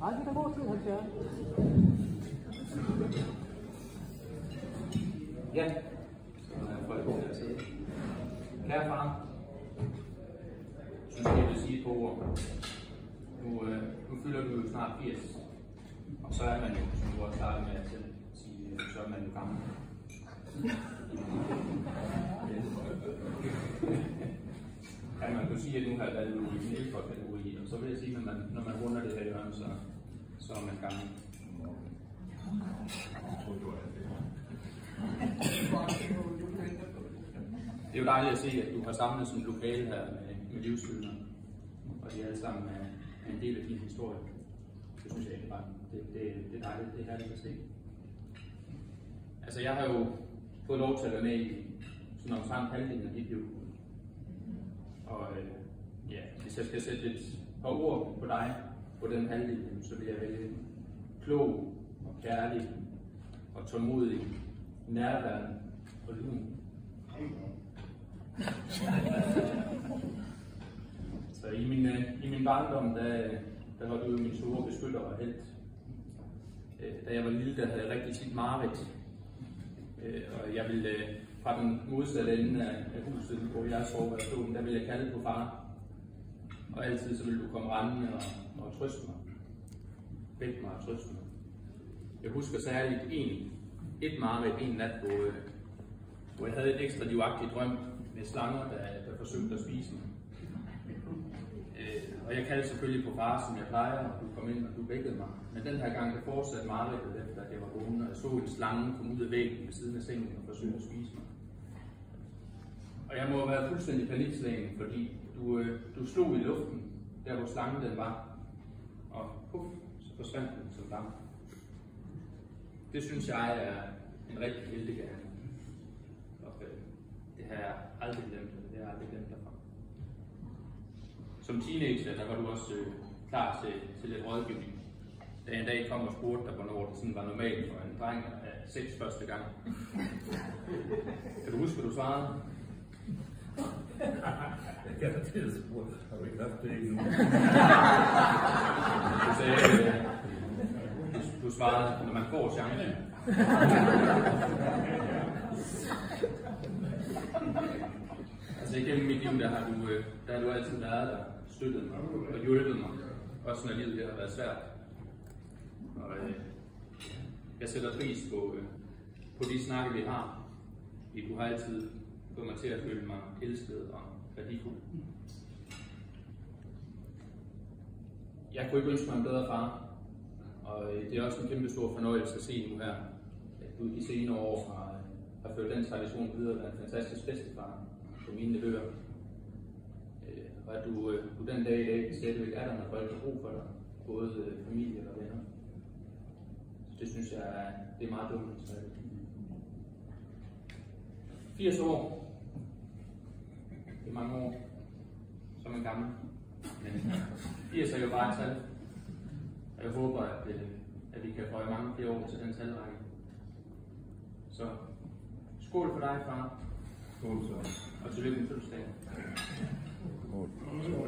Nej, det kan gå til, han siger. Ja, så er folk til at sidde. Kære far, synes jeg vil sige et par ord. Nu fylder du jo snart 80, og så er man jo, som du også startede med at sige, så er man jo gammel. Ja, man kan sige, at nu har jeg valgt en ældre kategori, og så vil jeg sige, at når man runder det her hjørne, så er man gammel. Det er jo dejligt at se, at du har samlet sådan et lokale her med livsvidner, og de alle sammen er en del af din historie. Det synes jeg ikke bare. Det er dejligt, det er herligt at se. Altså, jeg har jo fået lov til at være med i sådan omtrent halvdelen af dit liv. Og ja, hvis jeg skal sætte et par ord på dig, på den halvdel, så vil jeg vælge klog og kærlig og tålmodig, nærværende og lun. Så i min barndom, der var du jo min store beskytter og helt. Da jeg var lille, der havde jeg rigtig tit mareridt. Og jeg ville fra den modsatte ende af huset, hvor jeg sov og stod, der ville jeg kalde på far. Og altid så ville du komme rendende og trøste mig. Vække mig og trøste mig. Jeg husker særligt et mareridt en nat, hvor jeg havde et ekstra livagtigt drøm med slanger, der forsøgte at spise mig. Og jeg kaldte selvfølgelig på far, som jeg plejer, og du kom ind, og du vækkede mig. Men den her gang, der fortsatte mareridtet efter, at jeg var vågen, og jeg så en slange komme ud af væggen ved siden af sengen og forsøgte at spise mig. Og jeg må have været fuldstændig panikslagen, fordi du slog i luften, der hvor slangen den var, og puff, så forsvandt den som damp. Det synes jeg er en rigtig heltegerning. Det har jeg aldrig glemt, det har jeg aldrig glemt derfra. Som teenager, der var du også klar til lidt rådgivning. Da jeg en dag kom og spurgte dig, hvornår det sådan var normalt for en dreng at have sex første gang. Kan du huske, hvad du svarede? Jeg kan da til at spurgte, har du ikke haft det endnu? Du sagde, du svarede, når man får chancen. Altså igennem mit liv, der har du altid været der, støttet mig og hjulpet mig, også når livet har været svært. Og jeg sætter pris på de snakke, vi har, fordi du har altid fået mig til at føle mig elsket og værdifuld. Jeg kunne ikke ønske mig en bedre far, og det er også en kæmpe stor fornøjelse at se nu her, at du de senere år har ført den tradition videre og været en fantastisk bedstefar for mine nevøer. Og at du den dag i dag stadigvæk er der, når folk har brug for dig, både familie og venner. Så det synes jeg, det er meget dumt. 80 år. Det er mange år. Som en gammel. Men 80 er jo bare et tal. Og jeg håber, at vi kan få mange flere år til den talrække. Så skål for dig, far. Skål så. Og tillykke med fødselsdagen. Skål.